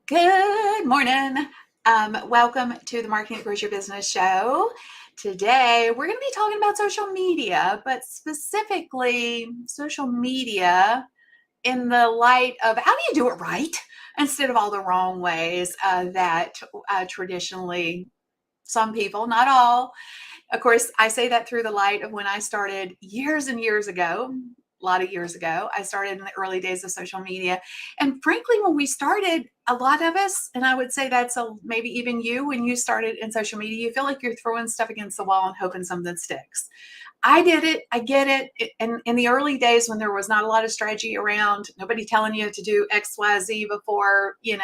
Good morning. Welcome to the Marketing Grows Your Business show. Today, we're going to be talking about social media, but specifically social media in the light of how do you do it right instead of all the wrong ways that traditionally some people, not all. Of course, I say that through the light of when I started years and years ago, a lot of years ago. I started in the early days of social media. And frankly, when we started, a lot of us, and I would say that's maybe even you, when you started in social media, you feel like you're throwing stuff against the wall and hoping something sticks. I did it. I get it. And in the early days when there was not a lot of strategy around, nobody telling you to do X, Y, Z before, you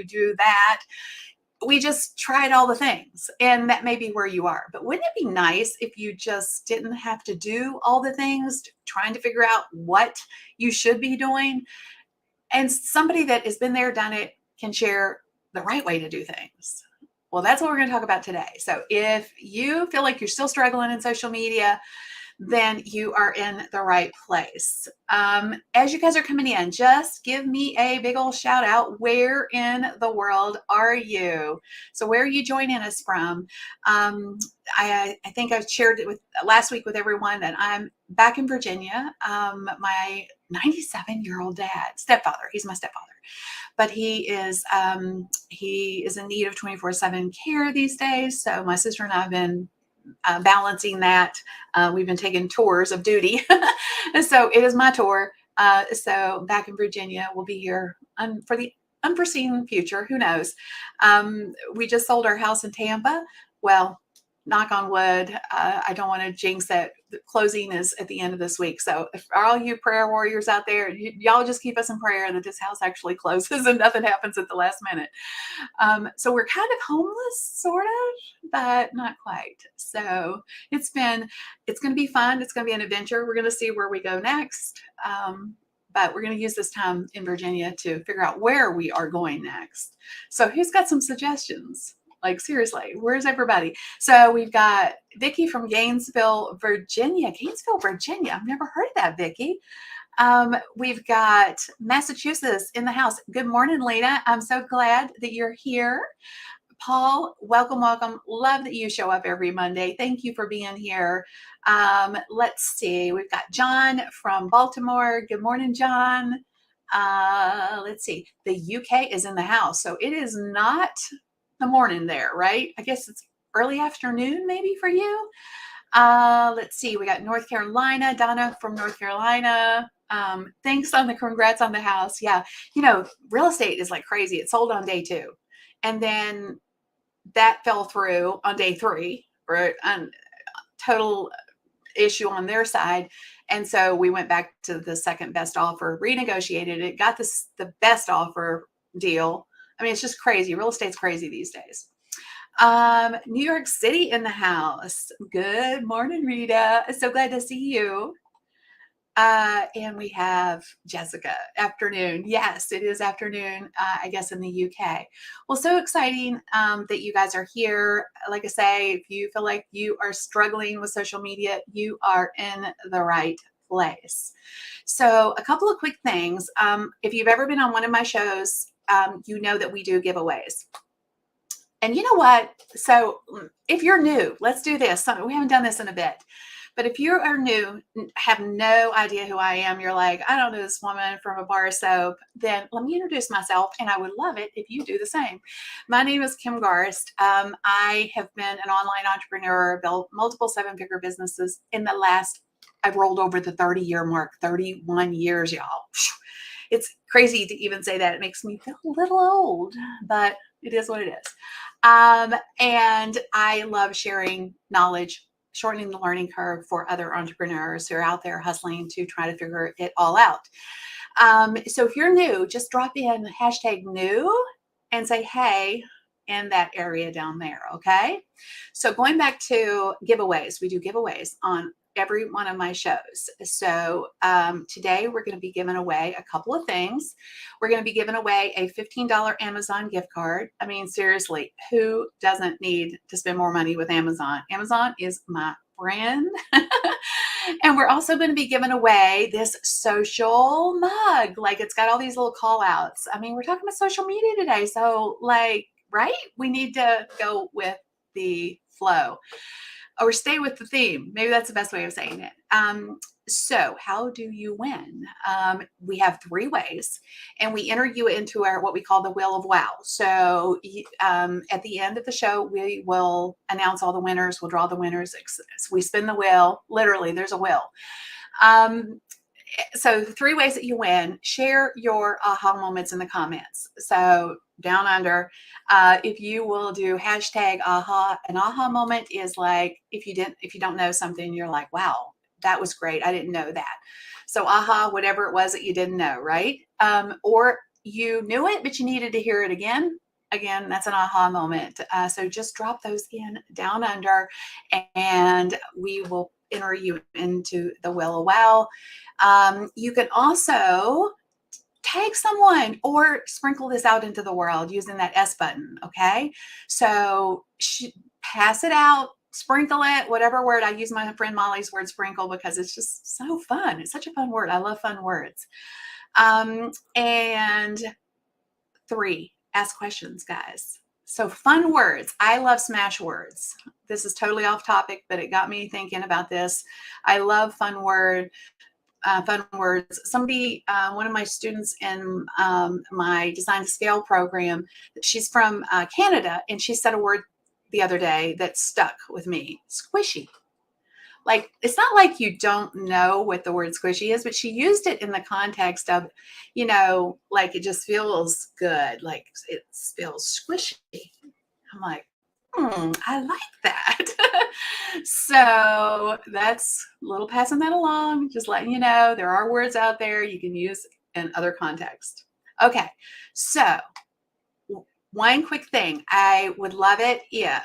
do that, we just tried all the things, and that may be where you are. But wouldn't it be nice if you just didn't have to do all the things, trying to figure out what you should be doing, and somebody that has been there, done it, can share the right way to do things? Well, that's what we're going to talk about today. So if you feel like you're still struggling in social media, then you are in the right place. As you guys are coming in, just give me a big old shout out. Where in the world are you? So where are you joining us from? I think I shared it with last week with everyone that I'm back in Virginia. My 97-year-old stepfather, he's my stepfather, but he is in need of 24/7 care these days. So my sister and I have been balancing that. We've been taking tours of duty. So it is my tour. So back in Virginia, we'll be here for the unforeseen future. Who knows? We just sold our house in Tampa. Well, knock on wood. I don't want to jinx it. The closing is at the end of this week. So if all you prayer warriors out there, y'all just keep us in prayer that this house actually closes and nothing happens at the last minute. So we're kind of homeless, sort of, but not quite. So it's going to be fun. It's going to be an adventure. We're going to see where we go next. But we're going to use this time in Virginia to figure out where we are going next. So who's got some suggestions? Like, seriously, where's everybody? So we've got Vicki from Gainesville, Virginia. Gainesville, Virginia. I've never heard of that, Vicki. We've got Massachusetts in the house. Good morning, Lena. I'm so glad that you're here. Paul, welcome, welcome. Love that you show up every Monday. Thank you for being here. Let's see. We've got John from Baltimore. Good morning, John. Let's see. The UK is in the house. So it is not the morning there, right? I guess it's early afternoon maybe for you. Let's see. We got North Carolina. Donna from North Carolina. Thanks on the congrats on the house. Yeah. Real estate is like crazy. It sold on day 2. And then that fell through on day 3 for a total issue on their side. And so we went back to the second best offer, renegotiated it, got the best offer deal. I mean, it's just crazy. Real estate's crazy these days. New York City in the house. Good morning, Rita. So glad to see you. And we have Jessica. Afternoon. Yes, it is afternoon, I guess, in the UK. Well, so exciting that you guys are here. Like I say, if you feel like you are struggling with social media, you are in the right place. So a couple of quick things. If you've ever been on one of my shows, you know that we do giveaways. And you know what? So if you're new, let's do this. We haven't done this in a bit. But if you are new, have no idea who I am, you're like, I don't know this woman from a bar of soap, then let me introduce myself, and I would love it if you do the same. My name is Kim Garst. I have been an online entrepreneur, built multiple 7-figure businesses I've rolled over the 30-year mark, 31 years, y'all. It's crazy to even say that. It makes me feel a little old, but it is what it is. And I love sharing knowledge, shortening the learning curve for other entrepreneurs who are out there hustling to try to figure it all out. So if you're new, just drop in #new and say, hey, in that area down there. Okay. So going back to giveaways, we do giveaways on every one of my shows. So today we're going to be giving away a couple of things. We're going to be giving away a $15 Amazon gift card. I mean, seriously, who doesn't need to spend more money with Amazon? Amazon is my friend. And we're also going to be giving away this social mug. Like it's got all these little call outs. I mean, we're talking about social media today. So like, right? We need to go with the flow or stay with the theme. Maybe that's the best way of saying it. So how do you win? We have 3 ways, and we enter you into our what we call the Wheel of Wow. So at the end of the show, we will announce all the winners. We'll draw the winners. We spin the wheel. Literally, there's a wheel. So 3 ways that you win. Share your aha moments in the comments. So down under, if you will do hashtag aha. An aha moment is like if you don't know something, you're like, wow, that was great. I didn't know that. So aha, whatever it was that you didn't know, right? Or you knew it, but you needed to hear it again. Again, that's an aha moment. So just drop those in down under, and we will enter you into the Wheel of Wow. You can also tag someone or sprinkle this out into the world using that S button. Okay. So pass it out, sprinkle it, whatever word. I use my friend Molly's word sprinkle because it's just so fun. It's such a fun word. I love fun words. And 3, ask questions, guys. So fun words. I love smash words. This is totally off topic, but it got me thinking about this. I love fun words. Somebody, one of my students in my Design to Scale program, she's from Canada, and she said a word the other day that stuck with me: squishy. Like, it's not like you don't know what the word squishy is, but she used it in the context of, like it just feels good, like it feels squishy. I'm like, I like that. So that's a little passing that along, just letting you know there are words out there you can use in other contexts. Okay, so one quick thing. I would love it if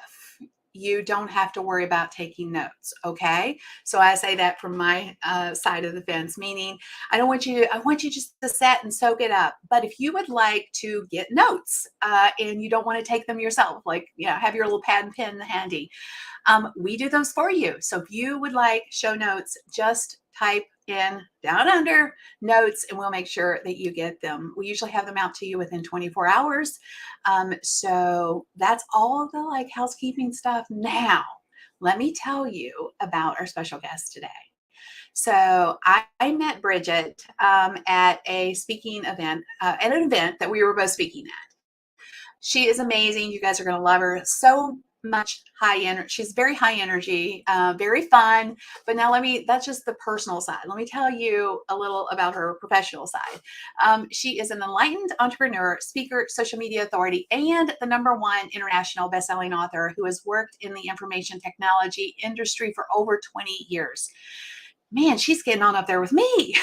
you don't have to worry about taking notes. Okay. So I say that from my side of the fence, meaning I want you just to sit and soak it up. But if you would like to get notes and you don't want to take them yourself, like, have your little pad and pen handy, we do those for you. So if you would like show notes, just type in down under notes and we'll make sure that you get them. We usually have them out to you within 24 hours. So that's all the like housekeeping stuff. Now, let me tell you about our special guest today. So I met Bridget at a speaking event, at an event that we were both speaking at. She is amazing. You guys are going to love her. So much high energy. She's very high energy, very fun. But now that's just the personal side. Let me tell you a little about her professional side. She is an enlightened entrepreneur, speaker, social media authority, and the #1 international bestselling author who has worked in the information technology industry for over 20 years. Man, she's getting on up there with me.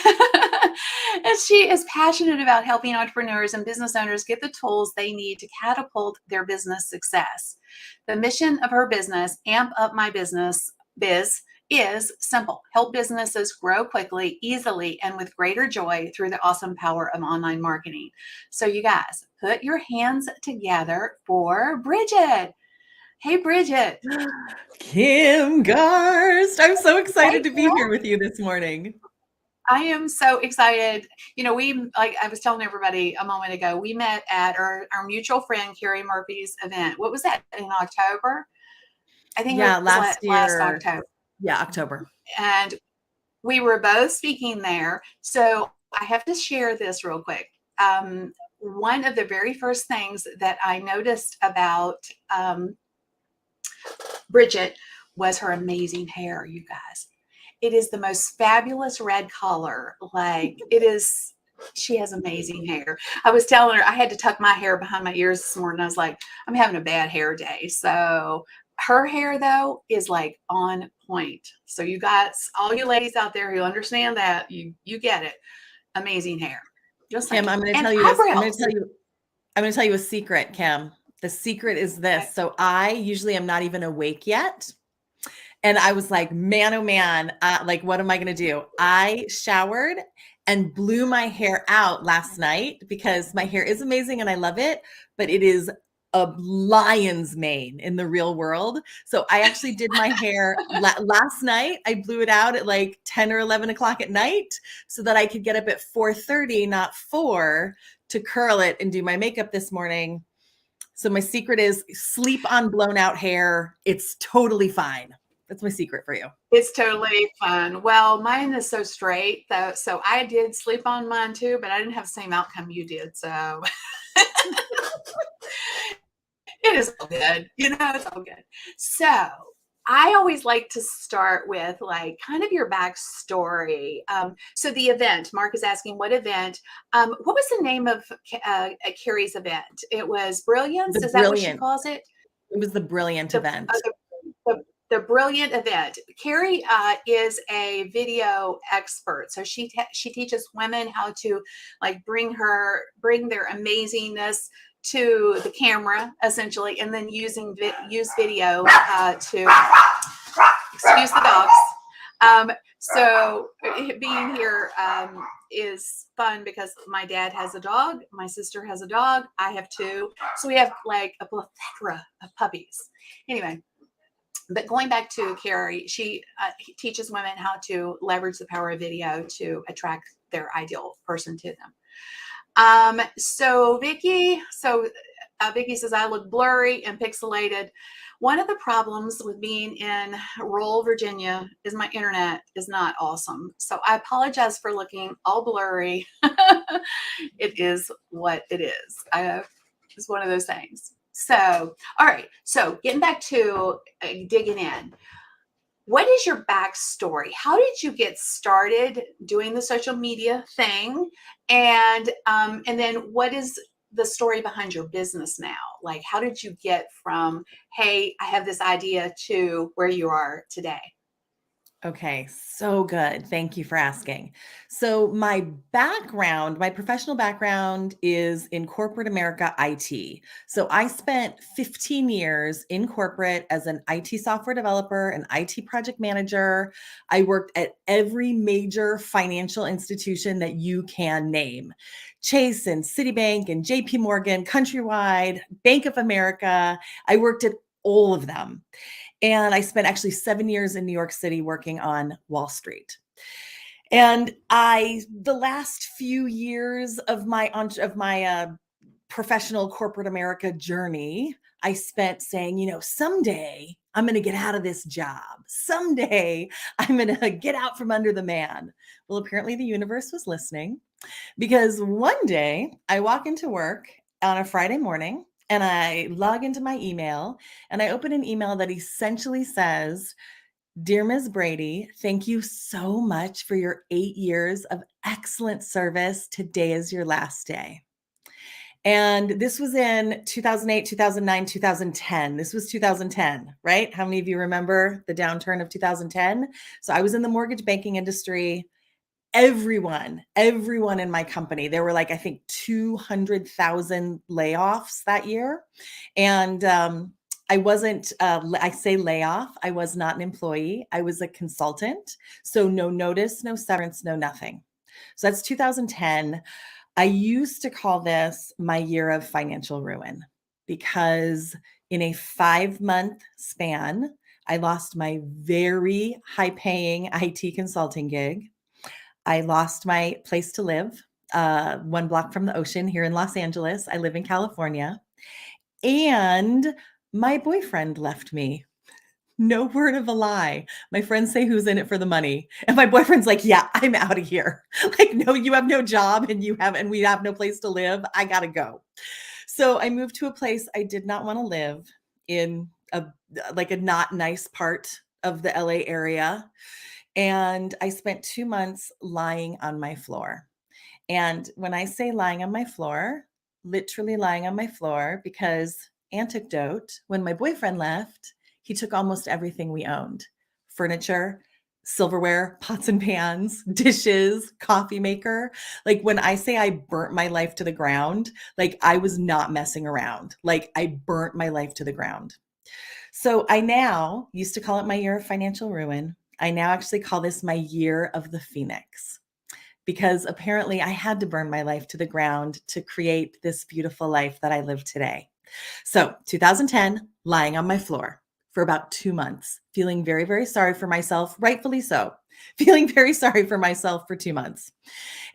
And she is passionate about helping entrepreneurs and business owners get the tools they need to catapult their business success. The mission of her business, Amp Up My Business Biz, is simple: help businesses grow quickly, easily, and with greater joy through the awesome power of online marketing. So you guys, put your hands together for Bridget. Hey, Bridget. Kim Garst. I'm so excited Hey, to be here with you this morning. I am so excited. Like I was telling everybody a moment ago, we met at our mutual friend Carrie Murphy's event. What was that, in October? I think it was Last last year. October. Yeah, October. And we were both speaking there. So I have to share this real quick. One of the very first things that I noticed about Bridget was her amazing hair, you guys. It is the most fabulous red color. Like, it is, she has amazing hair. I was telling her I had to tuck my hair behind my ears this morning. I was like, I'm having a bad hair day. So her hair, though, is like on point. So you guys, all you ladies out there who understand that, you get it. Amazing hair. Just saying. Kim, I'm going to And tell you eyebrows. I'm going to tell you a secret, Kim. The secret is this. Okay. So I usually am not even awake yet. And I was like, man, oh man, like, what am I going to do? I showered and blew my hair out last night because my hair is amazing and I love it, but it is a lion's mane in the real world. So I actually did my hair last night. I blew it out at like 10 or 11 o'clock at night so that I could get up at 4:30, not 4, to curl it and do my makeup this morning. So my secret is sleep on blown out hair. It's totally fine. That's my secret for you. It's totally fun. Well, mine is so straight though. So I did sleep on mine too, but I didn't have the same outcome you did. So it is all good. It's all good. So I always like to start with like kind of your backstory. So the event, Mark is asking what event, what was the name of Carrie's event? It was Brilliance. The Is that what she brilliant, calls it? it was the brilliant The, event. the brilliant event. Carrie is a video expert, so she teaches women how to like bring their amazingness to the camera essentially, and then use video to excuse the dogs. So being here is fun because my dad has a dog, my sister has a dog, I have two, so we have like a plethora of puppies. Anyway, but going back to Carrie, she teaches women how to leverage the power of video to attract their ideal person to them. So Vicki says, I look blurry and pixelated. One of the problems with being in rural Virginia is my internet is not awesome. So I apologize for looking all blurry. It is what it is. It's one of those things. So, all right. So getting back to digging in. What is your backstory? How did you get started doing the social media thing? And then what is the story behind your business now? Like, how did you get from, hey, I have this idea to where you are today? Okay, so good. Thank you for asking. So, my background, my professional background is in corporate America IT. So, I spent 15 years in corporate as an IT software developer, an IT project manager. I worked at every major financial institution that you can name: Chase and Citibank and JP Morgan, Countrywide, Bank of America. I worked at all of them. And I spent actually 7 years in New York City working on Wall Street. And the last few years of my professional corporate America journey, I spent saying, someday I'm going to get out of this job. Someday I'm going to get out from under the man. Well, apparently the universe was listening, because one day I walk into work on a Friday morning and I log into my email and I open an email that essentially says, Dear Ms. Brady, thank you so much for your 8 years of excellent service. Today is your last day. And this was in 2008, 2009, 2010. This was 2010, right? How many of you remember the downturn of 2010? So I was in the mortgage banking industry. Everyone in my company, there were like, I think 200,000 layoffs that year. And I wasn't, I say layoff, I was not an employee. I was a consultant. So no notice, no severance, no nothing. So that's 2010. I used to call this my year of financial ruin, because in a 5-month span, I lost my very high paying IT consulting gig. I lost my place to live, 1 block from the ocean here in Los Angeles. I live in California. And my boyfriend left me. No word of a lie. My friends say, who's in it for the money? And my boyfriend's like, yeah, I'm out of here. Like, no, you have no job and we have no place to live. I got to go. So I moved to a place I did not want to live in, a not nice part of the LA area. And I spent 2 months lying on my floor. And when I say lying on my floor, literally lying on my floor, because anecdote, when my boyfriend left, he took almost everything we owned: furniture, silverware, pots and pans, dishes, coffee maker. Like, when I say I burnt my life to the ground, like, I was not messing around. Like, I burnt my life to the ground. So I now used to call it my year of financial ruin. I now actually call this my year of the Phoenix, because apparently I had to burn my life to the ground to create this beautiful life that I live today. So 2010, lying on my floor for about 2 months, feeling very, very sorry for myself, rightfully so, feeling very sorry for myself for 2 months.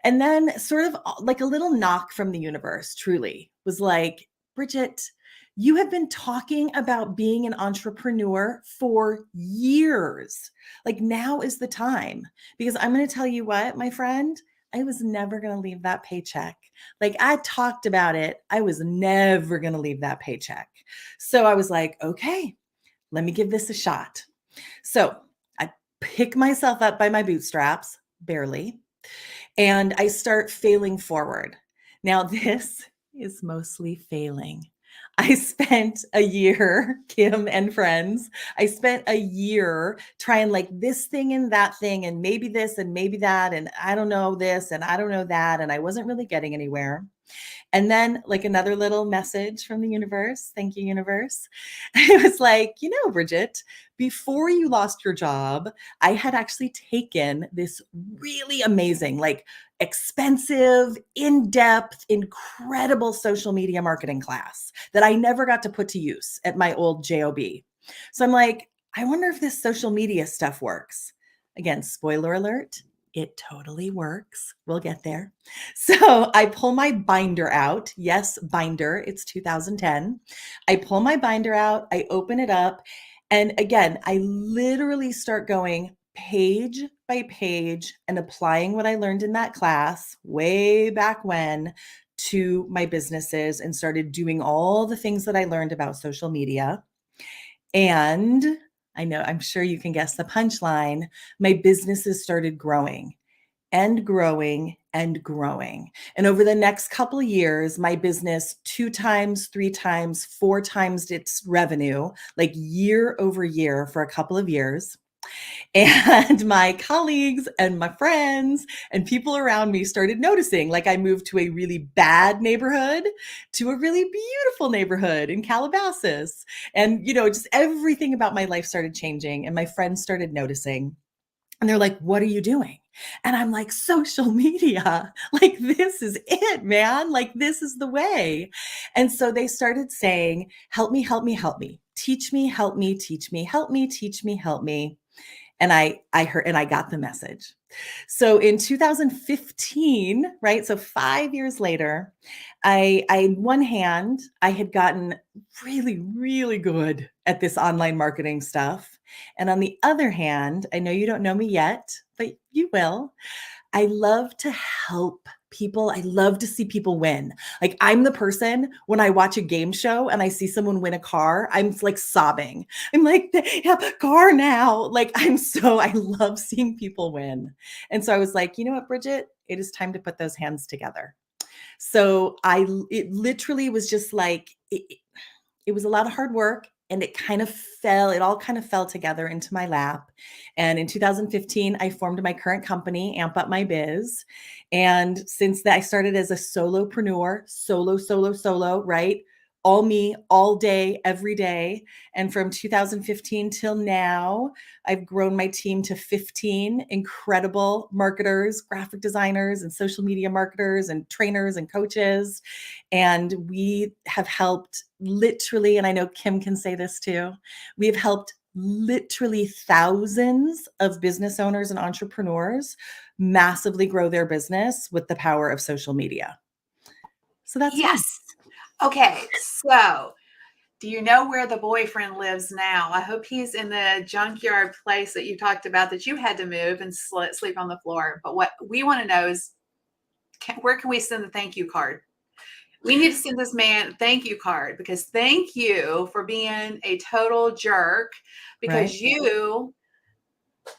And then, sort of like a little knock from the universe, truly was like, Bridget, you have been talking about being an entrepreneur for years. Like, now is the time. Because I'm going to tell you what, my friend, I was never going to leave that paycheck. Like, I talked about it. I was never going to leave that paycheck. So I was like, okay, let me give this a shot. So I pick myself up by my bootstraps, barely, and I start failing forward. Now, this is mostly failing. I spent a year, Kim and friends, I spent a year trying like this thing and that thing, and maybe this and maybe that, and I don't know this and I don't know that. And I wasn't really getting anywhere. And then, like, another little message from the universe, thank you, universe. It was like, Bridget, before you lost your job, I had actually taken this really amazing, like, expensive, in depth, incredible social media marketing class that I never got to put to use at my old job. So I'm like, I wonder if this social media stuff works. Again, spoiler alert, it totally works. We'll get there. So I pull my binder out. Yes, binder. It's 2010. I pull my binder out. I open it up. And again, I literally start going page by page and applying what I learned in that class way back when to my businesses, and started doing all the things that I learned about social media. And I know, I'm sure you can guess the punchline. My businesses started growing and growing and growing. And over the next couple of years, my business 2 times, 3 times, 4 times its revenue, like year over year for a couple of years. And my colleagues and my friends and people around me started noticing, like, I moved to a really bad neighborhood to a really beautiful neighborhood in Calabasas. And, just everything about my life started changing. And my friends started noticing. And they're like, what are you doing? And I'm like, social media. Like, this is it, man. Like, this is the way. And so they started saying, help me, help me, help me. Teach me, help me, teach me, help me, teach me, help me. And I heard, and I got the message. So in 2015, right? So 5 years later, in one hand, I had gotten really, really good at this online marketing stuff. And on the other hand, I know you don't know me yet, but you will. I love to help people. I love to see people win. Like, I'm the person, when I watch a game show and I see someone win a car, I'm like sobbing. I'm like, yeah, car now. Like, I love seeing people win. And so I was like, you know what, Bridget, it is time to put those hands together. So it literally was just like, it was a lot of hard work, and it all kind of fell together into my lap. And in 2015, I formed my current company, Amp Up My Biz. And since that, I started as a solopreneur, solo, right? All me, all day, every day. And from 2015 till now, I've grown my team to 15 incredible marketers, graphic designers, and social media marketers, and trainers and coaches. And we have helped literally, and I know Kim can say this too, we have helped literally thousands of business owners and entrepreneurs massively grow their business with the power of social media. So that's me. Yes. Okay. So, do you know where the boyfriend lives now? I hope he's in the junkyard place that you talked about that you had to move and sleep on the floor. But what we want to know is, where can we send the thank you card? We need to send this man a thank you card, because thank you for being a total jerk, Right. because you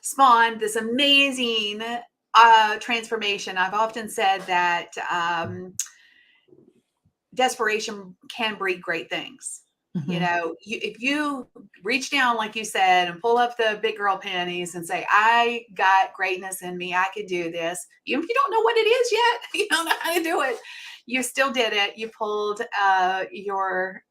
spawned this amazing transformation. I've often said that desperation can breed great things. Mm-hmm. If you reach down, like you said, and pull up the big girl panties and say, I got greatness in me, I could do this, even if you don't know what it is yet, you don't know how to do it, you still did it. You pulled your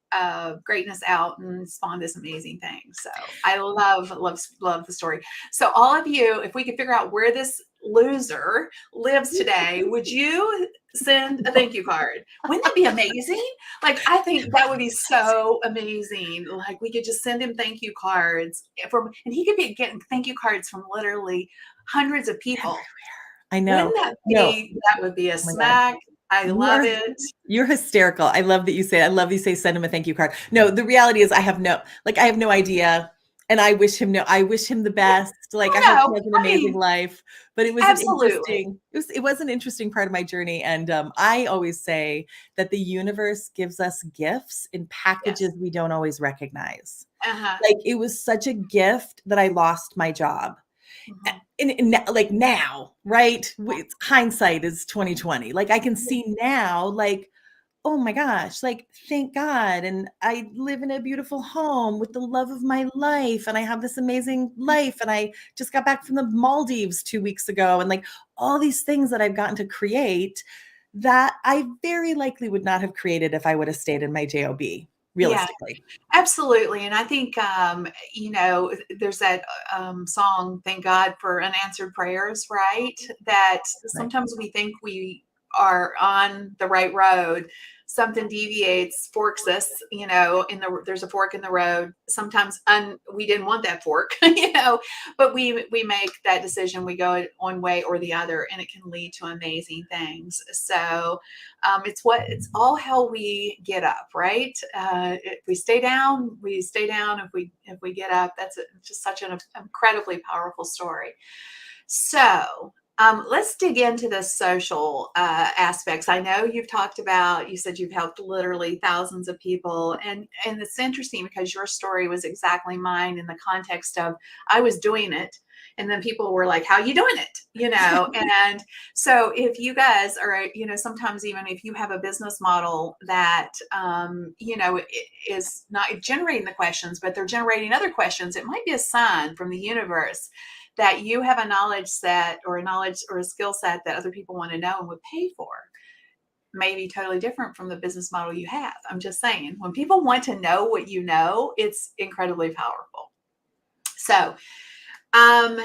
greatness out and spawned this amazing thing. So I love the story. So all of you, if we could figure out where this loser lives today, would you send a thank you card? Wouldn't that be amazing? Like, I think that would be so amazing. Like, we could just send him thank you cards and he could be getting thank you cards from literally hundreds of people. I know. Wouldn't that No. be, that would be a Oh my God. smack. I You love are it. you're hysterical. I love you say send him a thank you card. No, the reality is I have no idea. And I wish him the best. Like, I Oh hope he no, has an I amazing mean, life. But absolutely. it was an interesting part of my journey. And I always say that the universe gives us gifts in Yes. packages we don't always recognize. Uh-huh. Like, it was such a gift that I lost my job. Mhm. Like now, right? Hindsight is 2020. Like, I can see now, like, oh my gosh, like, thank God. And I live in a beautiful home with the love of my life. And I have this amazing life. And I just got back from the Maldives 2 weeks ago. And like all these things that I've gotten to create that I very likely would not have created if I would have stayed in my job, Yeah. realistically. Absolutely. And I think, there's that song, Thank God for Unanswered Prayers, right? That Right. sometimes we think we are on the right road. Something deviates, forks us, there's a fork in the road. Sometimes we didn't want that fork, but we make that decision. We go one way or the other, and it can lead to amazing things. So, it's all how we get up, right? If we stay down, we stay down. If we get up, just such an incredibly powerful story. So, let's dig into the social aspects. I know you said you've helped literally thousands of people, and it's interesting because your story was exactly mine in the context of I was doing it, and then people were like, "How you doing it?" And so if you guys are, sometimes even if you have a business model that is not generating the questions, but they're generating other questions, it might be a sign from the universe that you have a knowledge set or a knowledge or a skill set that other people want to know and would pay for. Maybe totally different from the business model you have. I'm just saying, when people want to know what you know, it's incredibly powerful. So, um,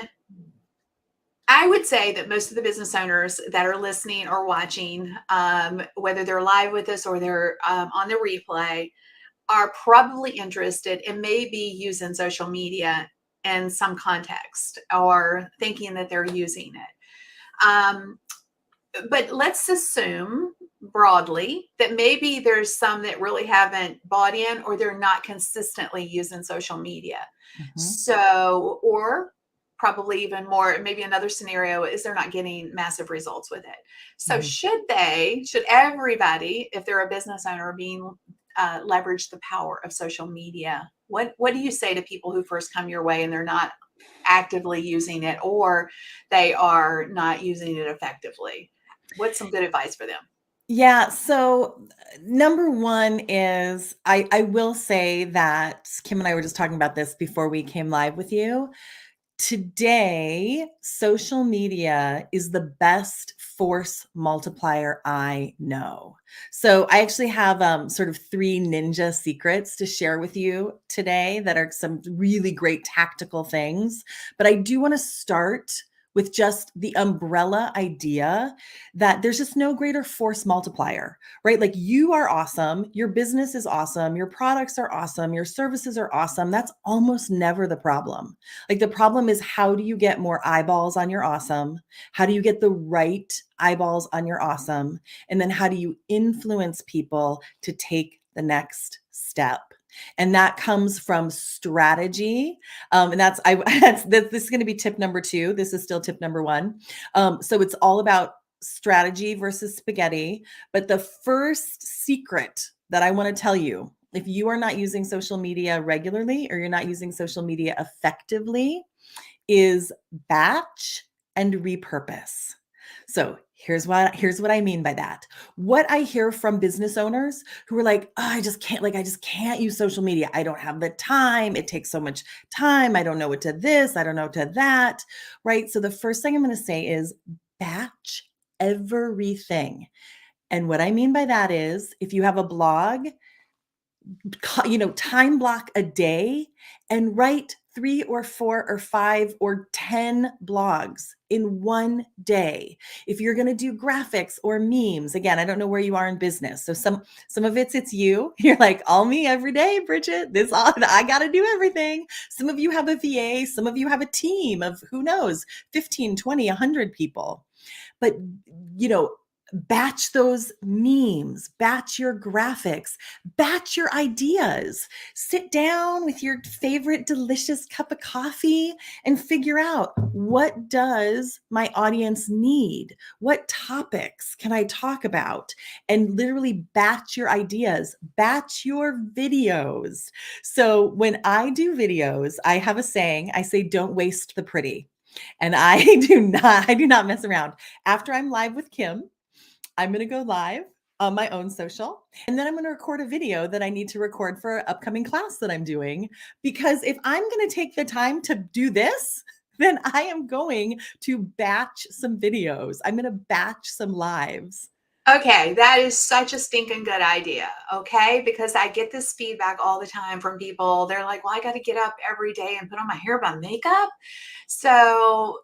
I would say that most of the business owners that are listening or watching, whether they're live with us or they're on the replay, are probably interested in maybe using social media in some context or thinking that they're using it. But let's assume broadly that maybe there's some that really haven't bought in or they're not consistently using social media. Mhm. So, or probably even more, maybe another scenario is they're not getting massive results with it. So, Mhm. should everybody, if they're a business owner, leverage the power of social media? What do you say to people who first come your way and they're not actively using it, or they are not using it effectively? What's some good advice for them? Yeah, so number one is I will say that Kim and I were just talking about this before we came live with you. Today, social media is the best force multiplier I know. So I actually have sort of 3 ninja secrets to share with you today that are some really great tactical things. But I do want to start with just the umbrella idea that there's just no greater force multiplier, right? Like, you are awesome, your business is awesome, your products are awesome, your services are awesome. That's almost never the problem. Like, the problem is, how do you get more eyeballs on your awesome? How do you get the right eyeballs on your awesome? And then how do you influence people to take the next step? And that comes from strategy. And this is going to be tip number 2. This is still tip number 1. So it's all about strategy versus spaghetti. But the first secret that I want to tell you, if you are not using social media regularly or you're not using social media effectively, is batch and repurpose. So here's what I mean by that. What I hear from business owners who are like, oh, I just can't use social media. I don't have the time. It takes so much time. I don't know what to this. I don't know to that. Right. So the first thing I'm going to say is batch everything. And what I mean by that is, if you have a blog, time block a day and write 3 or 4 or 5 or 10 blogs in one day. If you're going to do graphics or memes, again, I don't know where you are in business. So some of it's you. You're like, all me every day, Bridget. This all I got to do everything. Some of you have a VA, some of you have a team of who knows, 15, 20, 100 people. But batch those memes, batch your graphics, batch your ideas. Sit down with your favorite delicious cup of coffee and figure out, what does my audience need? What topics can I talk about? And literally batch your ideas, batch your videos. So when I do videos, I have a saying. I say, don't waste the pretty. And I do not mess around. After I'm live with Kim, I'm going to go live on my own social. And then I'm going to record a video that I need to record for an upcoming class that I'm doing. Because if I'm going to take the time to do this, then I am going to batch some videos. I'm going to batch some lives. Okay, that is such a stinking good idea. Okay, because I get this feedback all the time from people. They're like, well, I got to get up every day and put on my hair, my makeup. So,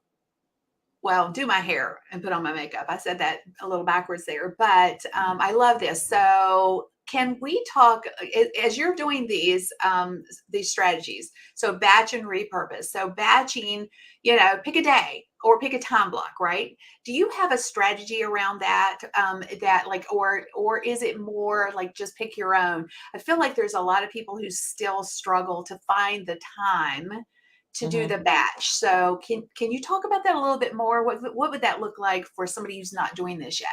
well, do my hair and put on my makeup. I said that a little backwards there, but I love this. So, can we talk as you're doing these strategies? So, batch and repurpose. So, batching, pick a day or pick a time block, right? Do you have a strategy around that? That like, or is it more like just pick your own? I feel like there's a lot of people who still struggle to find the time to do the batch. So can you talk about that a little bit more? What would that look like for somebody who's not doing this yet?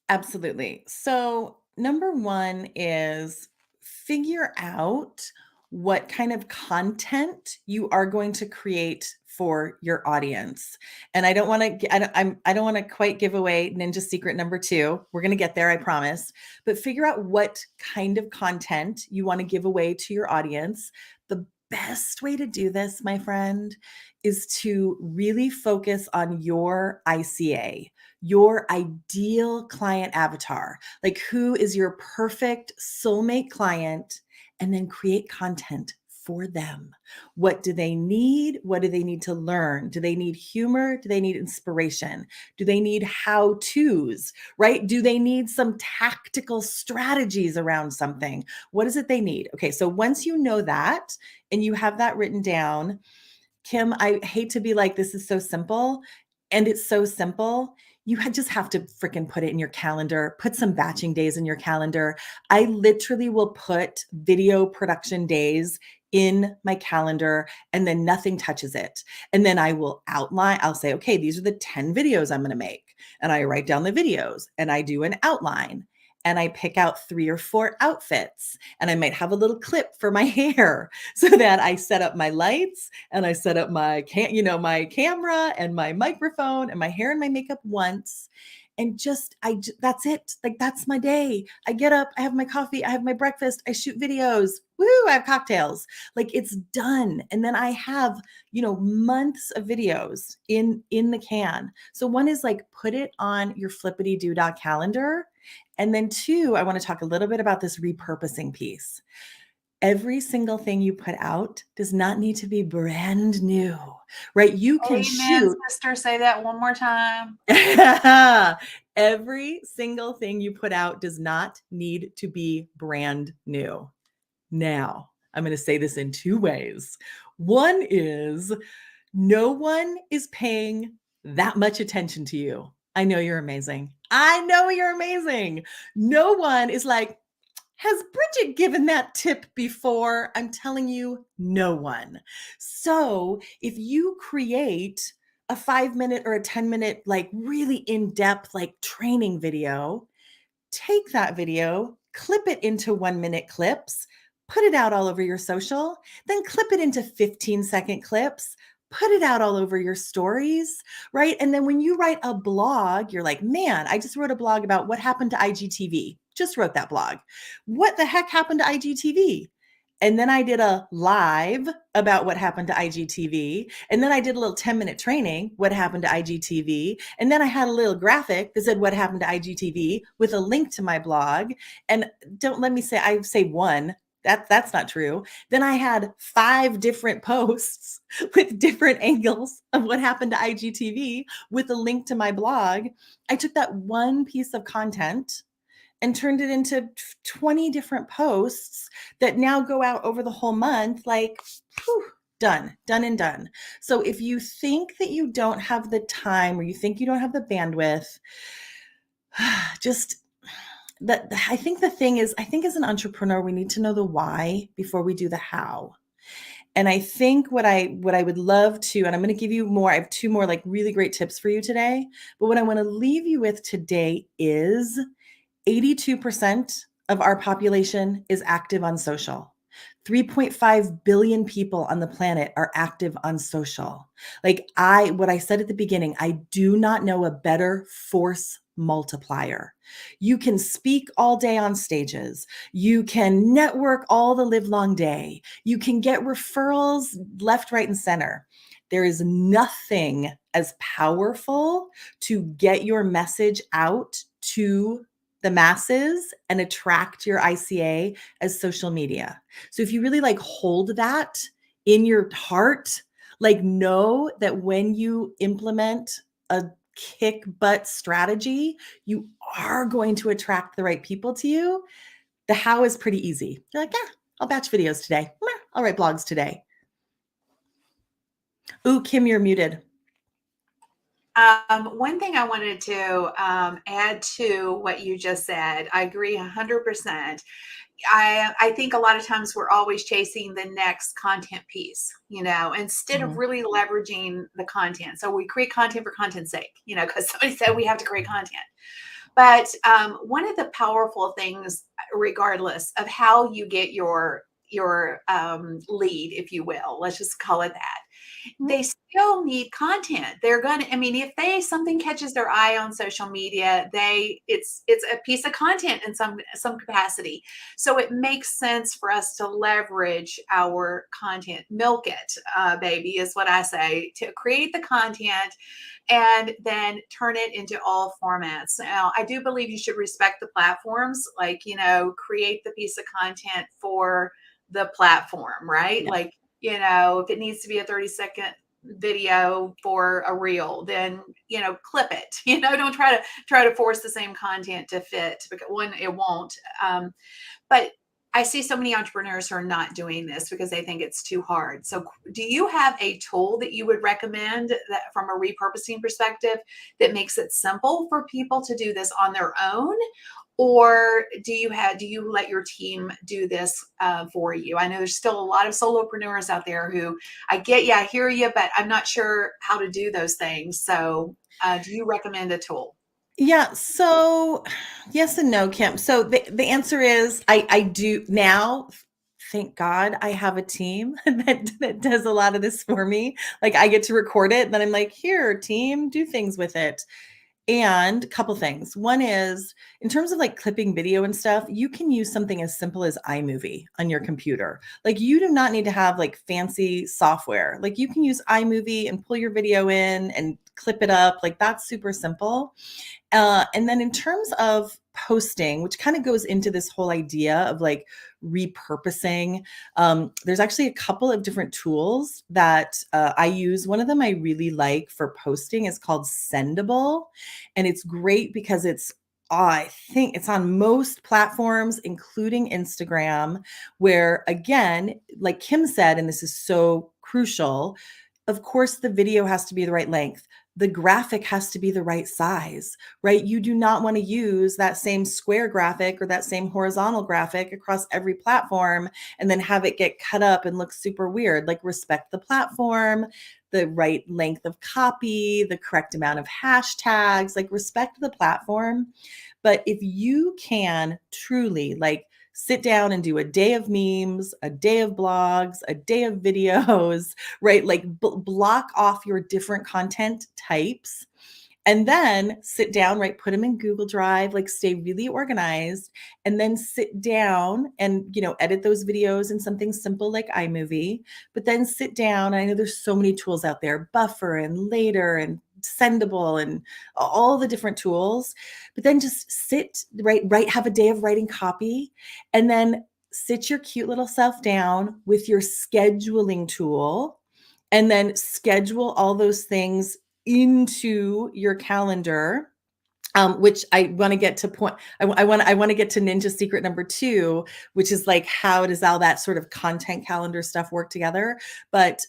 Absolutely. So, number one is figure out what kind of content you are going to create for your audience. And I don't want to I don't want to quite give away ninja secret number 2. We're going to get there, I promise. But figure out what kind of content you want to give away to your audience. The best way to do this, my friend, is to really focus on your ICA, your ideal client avatar, like who is your perfect soulmate client, and then create content for them. What do they need? What do they need to learn? Do they need humor? Do they need inspiration? Do they need how to's, right? Do they need some tactical strategies around something? What is it they need? Okay, so once you know that and you have that written down, Kim, I hate to be like, this is so simple. And it's so simple. You just have to freaking put it in your calendar, put some batching days in your calendar. I literally will put video production days in my calendar and then nothing touches it. And then I will outline, I'll say, okay, these are the 10 videos I'm going to make. And I write down the videos and I do an outline and I pick out 3 or 4 outfits and I might have a little clip for my hair so that I set up my lights and I set up my my camera and my microphone and my hair and my makeup once. And that's it. Like, that's my day. I get up, I have my coffee, I have my breakfast, I shoot videos. Woo, I have cocktails. Like, it's done. And then I have, months of videos in the can. So one is like, put it on your flippity doodah calendar. And then 2, I want to talk a little bit about this repurposing piece. Every single thing you put out does not need to be brand new, right? You can Amen, shoot. sister. Say that one more time. Every single thing you put out does not need to be brand new. Now, I'm going to say this in 2 ways. One is, no one is paying that much attention to you. I know you're amazing. I know you're amazing. No one is like, has Bridget given that tip before? I'm telling you, no one. So if you create a 5-minute or a 10-minute, like really in-depth, like training video, take that video, clip it into 1-minute clips, put it out all over your social, then clip it into 15-second clips, put it out all over your stories, right? And then when you write a blog, you're like, man, I just wrote a blog about what happened to IGTV. Just wrote that blog. What the heck happened to IGTV? And then I did a live about what happened to IGTV. And then I did a little 10-minute training, what happened to IGTV. And then I had a little graphic that said what happened to IGTV with a link to my blog. And don't let me say, I say one. That's not true. Then I had 5 different posts with different angles of what happened to IGTV with a link to my blog. I took that one piece of content and turned it into 20 different posts that now go out over the whole month. Like, whew, done and done. So if you think that you don't have the time or you think you don't have the bandwidth, just that I think the thing is, I think as an entrepreneur, we need to know the why before we do the how. And I think what I would love to, and I'm going to give you more, I have 2 more like really great tips for you today. But what I want to leave you with today is 82% of our population is active on social. 3.5 billion people on the planet are active on social. Like what I said at the beginning, I do not know a better force multiplier. You can speak all day on stages. You can network all the live long day. You can get referrals left, right, and center. There is nothing as powerful to get your message out to the masses and attract your ICA as social media. So if you really like hold that in your heart, like know that when you implement a kick butt strategy, you are going to attract the right people to you. The how is pretty easy. You're like, yeah, I'll batch videos today. I'll write blogs today. Ooh, Kim, you're muted. One thing I wanted to add to what you just said, I agree 100%. I think a lot of times we're always chasing the next content piece, instead of really leveraging the content. So we create content for content's sake, because somebody said we have to create content. But one of the powerful things, regardless of how you get your lead, if you will, let's just call it that, they still need content. They're gonna, I mean, if something catches their eye on social media, it's a piece of content in some capacity. So it makes sense for us to leverage our content. Milk it, baby, is what I say, to create the content and then turn it into all formats. Now, I do believe you should respect the platforms, like, create the piece of content for the platform, right? Yeah. Like, if it needs to be a 30-second video for a reel, then, clip it, don't try to force the same content to fit, because one, it won't. But I see so many entrepreneurs who are not doing this because they think it's too hard. So do you have a tool that you would recommend that from a repurposing perspective that makes it simple for people to do this on their own? Or do you let your team do this for you? I know there's still a lot of solopreneurs out there who, I get you, I hear you, but I'm not sure how to do those things. So do you recommend a tool? Yeah. So yes and no, Kim. So the answer is I do now. Thank God I have a team that does a lot of this for me. Like I get to record it, and then I'm like, here, team, do things with it. And a couple things. One is in terms of like clipping video and stuff, you can use something as simple as iMovie on your computer. Like you do not need to have like fancy software. Like you can use iMovie and pull your video in and clip it up. Like that's super simple. And then in terms of posting, which kind of goes into this whole idea of like repurposing, there's actually a couple of different tools that I use. One of them I really like for posting is called Sendable. And it's great because I think it's on most platforms, including Instagram, where again, like Kim said, and this is so crucial, of course, the video has to be the right length. The graphic has to be the right size, right? You do not want to use that same square graphic or that same horizontal graphic across every platform and then have it get cut up and look super weird. Like respect the platform, the right length of copy, the correct amount of hashtags, like respect the platform. But if you can truly like sit down and do a day of memes, a day of blogs, a day of videos, right? Like block off your different content types and then sit down, right? Put them in Google Drive, like stay really organized, and then sit down and, edit those videos in something simple like iMovie, but then sit down. I know there's so many tools out there, Buffer and Later and Sendable and all the different tools, but then just sit, right, have a day of writing copy and then sit your cute little self down with your scheduling tool and then schedule all those things into your calendar, which I want to get to point. I want to get to ninja secret number 2, which is like, how does all that sort of content calendar stuff work together? But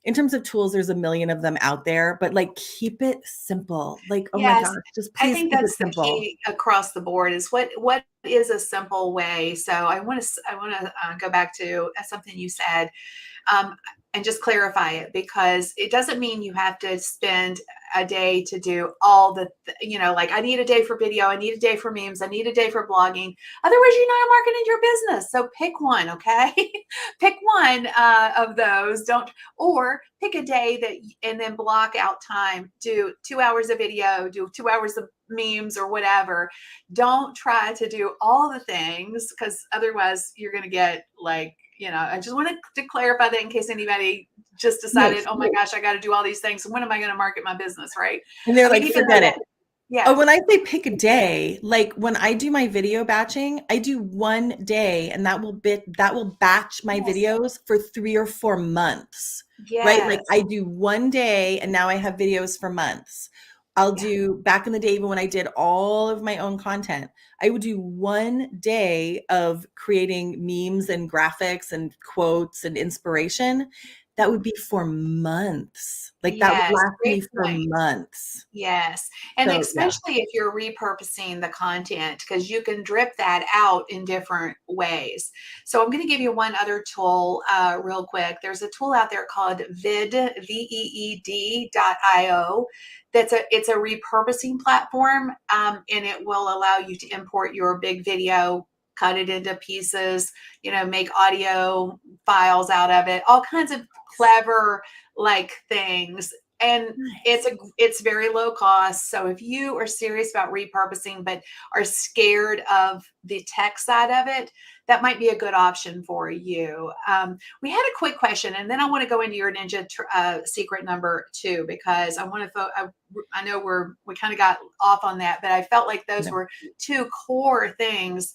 in terms of tools, there's a million of them out there, but like, keep it simple. Like, oh my Yes, gosh, just I please think keep it that's the simple. key across the board is what is a simple way. So I want to go back to something you said, um, and just clarify it, because it doesn't mean you have to spend a day to do all the, like, I need a day for video, I need a day for memes, I need a day for blogging. Otherwise, you're not marketing your business. So pick one, okay? Pick one of those. Don't, or pick a day that, and then block out time. Do 2 hours of video, do 2 hours of memes or whatever. Don't try to do all the things, because otherwise you're going to get like, I just wanted to clarify that in case anybody just No, decided, oh my gosh, I got to do all these things. When am I going to market my business? Right. and they're I mean, like, even though forget that, it. Oh, yeah, when I say pick a day, like when I do my video batching, I do one day and that will batch my yes, videos for 3 or 4 months, right? Like yes, I do one day and now I have videos for months. I'll yeah, do back in the day, even when I did all of my own content, I would do one day of creating memes and graphics and quotes and inspiration. That would be for months. Like that would yes, last great me for point. months. Yes. And So yeah. especially if you're repurposing the content, because you can drip that out in different ways. So I'm going to give you one other tool real quick. There's a tool out there called VEED.io. It's a repurposing platform, and it will allow you to import your big video, cut it into pieces, make audio files out of it, all kinds of clever like things. And Nice. it's very low cost. So if you are serious about repurposing but are scared of the tech side of it, that might be a good option for you. We had a quick question, and then I want to go into your ninja secret number 2, because I want to. I know we kind of got off on that, but I felt like those No. were 2 core things.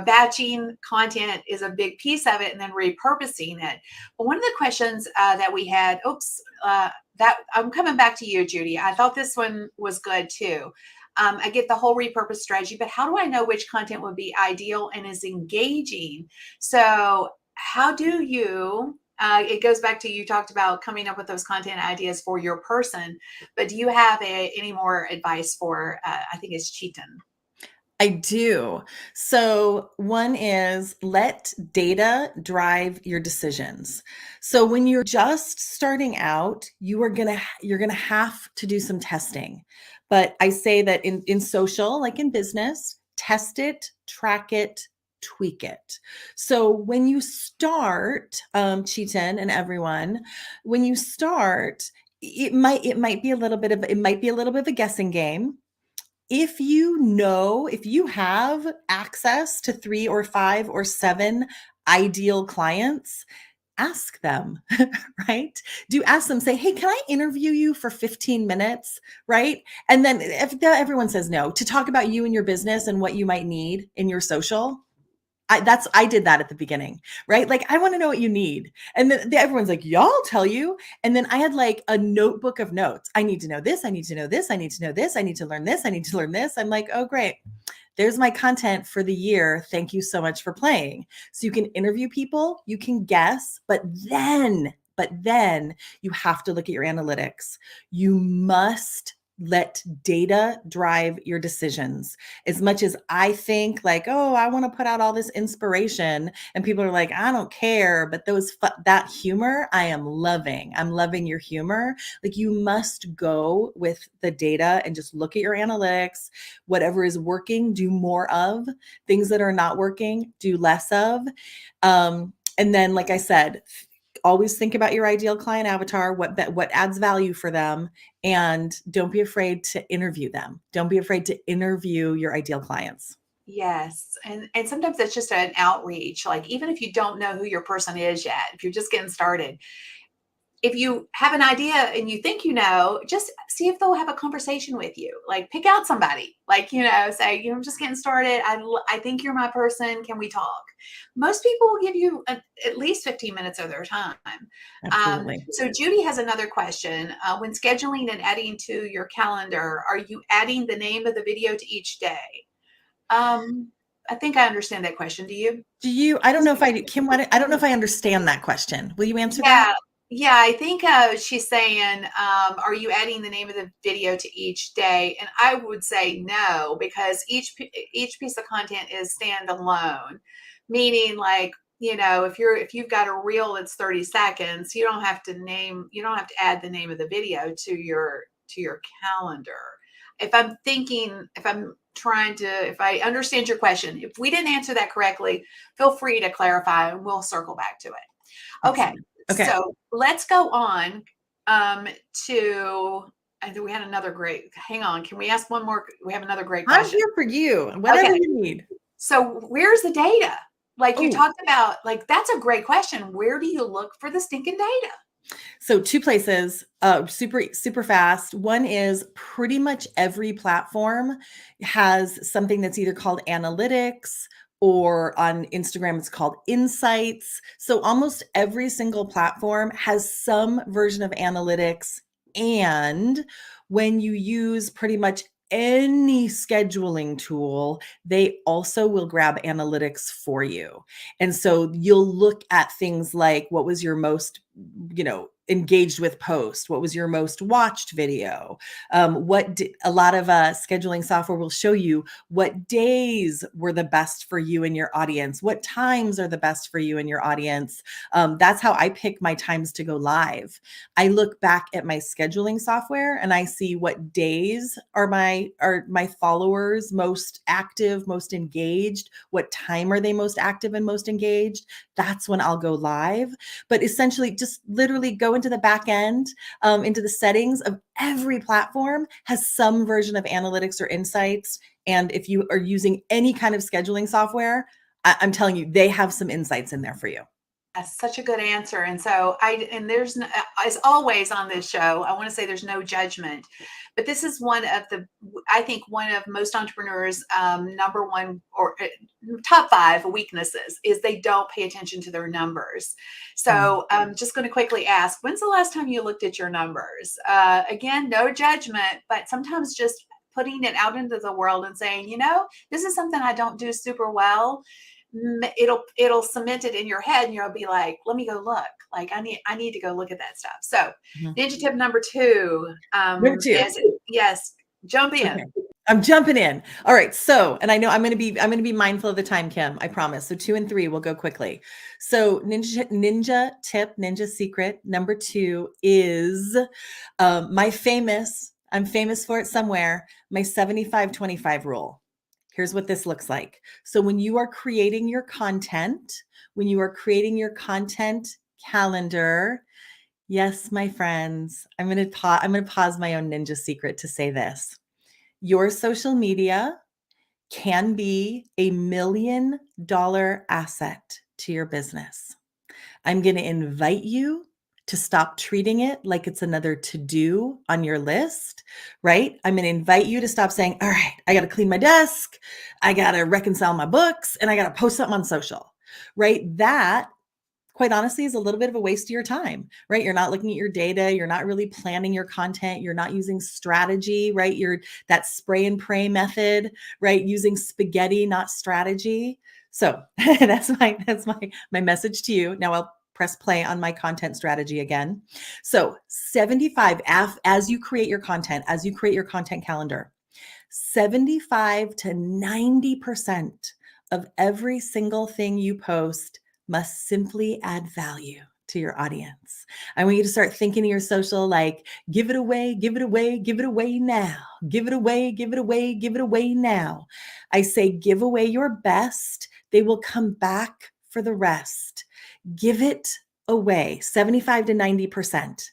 Batching content is a big piece of it, and then repurposing it. But one of the questions that we had, that I'm coming back to you, Judy. I thought this one was good too. I get the whole repurpose strategy, but how do I know which content would be ideal and is engaging? So, how do you? It goes back to, you talked about coming up with those content ideas for your person, but do you have any more advice for? I think it's Cheaton. I do. So one is, let data drive your decisions. So when you're just starting out, you're going to have to do some testing. But I say that in social, like in business, test it, track it, tweak it. So when you start, Cheaton and everyone, when you start, it might be a little bit of a guessing game. If you have access to 3 or 5 or 7 ideal clients, ask them, right? Do ask them, say, hey, can I interview you for 15 minutes? Right. And then if everyone says no, to talk about you and your business and what you might need in your social. I did that at the beginning, right? Like, I want to know what you need. And then everyone's like, y'all tell you. And then I had like a notebook of notes. I need to know this. I need to know this. I need to know this. I need to learn this. I need to learn this. I'm like, oh, great. There's my content for the year. Thank you so much for playing. So you can interview people, you can guess, but then you have to look at your analytics. You must let data drive your decisions. As much as I think like, oh, I want to put out all this inspiration, and people are like, I don't care, but that humor, I am loving. I'm loving your humor. Like, you must go with the data and just look at your analytics. Whatever is working, do more of. Things that are not working, do less of. And then, like I said, always think about your ideal client avatar, what adds value for them, and don't be afraid to interview them. Don't be afraid to interview your ideal clients. Yes. And sometimes it's just an outreach. Like, even if you don't know who your person is yet, if you're just getting started, if you have an idea and you think, just see if they'll have a conversation with you. Like pick out somebody, like, say, I'm just getting started. I think you're my person. Can we talk? Most people will give you at least 15 minutes of their time. Absolutely. So Judy has another question. When scheduling and adding to your calendar, are you adding the name of the video to each day? I think I understand that question. Do you? I don't know if I do. Kim, I don't know if I understand that question. Will you answer that? Yeah. Yeah, I think she's saying, are you adding the name of the video to each day? And I would say no, because each piece of content is standalone, meaning like, if you've got a reel that's 30 seconds, you don't have to add the name of the video to your calendar. If I understand your question, if we didn't answer that correctly, feel free to clarify and we'll circle back to it. Okay. Excellent. Okay. So let's go on to, I think we had another great, hang on. Can we ask one more? We have another great I'm question. here for you. Whatever Okay. you need. So where's the data? Like you Oh. talked about, like, that's a great question. Where do you look for the stinking data? So 2 places, super fast. One is pretty much every platform has something that's either called analytics, or on Instagram, it's called insights. So almost every single platform has some version of analytics. And when you use pretty much any scheduling tool, they also will grab analytics for you. And so you'll look at things like, what was your most, engaged with post? What was your most watched video? A lot of scheduling software will show you what days were the best for you and your audience, what times are the best for you and your audience. That's how I pick my times to go live. I look back at my scheduling software and I see what days are my followers most active, most engaged, what time are they most active and most engaged. That's when I'll go live. But essentially, just literally go into the back end, into the settings of every platform has some version of analytics or insights. And if you are using any kind of scheduling software, I'm telling you, they have some insights in there for you. That's such a good answer. And so there's, as always on this show, I want to say there's no judgment, but this is I think one of most entrepreneurs' number one or top 5 weaknesses is they don't pay attention to their numbers. So I'm just going to quickly ask, when's the last time you looked at your numbers? Again, no judgment, but sometimes just putting it out into the world and saying, this is something I don't do super well. It'll cement it in your head and you'll be like, let me go look. Like I need to go look at that stuff. So ninja tip number 2, Number 2. Yes, jump in. Okay. I'm jumping in. All right. So, and I know I'm going to be mindful of the time, Kim, I promise. So 2 and 3 will go quickly. So ninja tip, ninja secret number 2 is I'm famous for it somewhere, my 75-25 rule. Here's what this looks like. So when you are creating your content, calendar, yes, my friends, I'm going to pause my own ninja secret to say this. Your social media can be $1 million asset to your business. I'm going to invite you to stop treating it like it's another to-do on your list, right? I'm going to invite you to stop saying, all right, I got to clean my desk, I got to reconcile my books, and I got to post something on social, right? That, quite honestly, is a little bit of a waste of your time, right? You're not looking at your data. You're not really planning your content. You're not using strategy, right? You're that spray and pray method, right? Using spaghetti, not strategy. So that's my message to you. Now I'll press play on my content strategy again. So 75, as you create your content, calendar, 75 to 90% of every single thing you post must simply add value to your audience. I want you to start thinking of your social like, give it away, give it away, give it away now. Give it away, give it away, give it away now. I say, give away your best. They will come back for the rest. Give it away, 75 to 90%.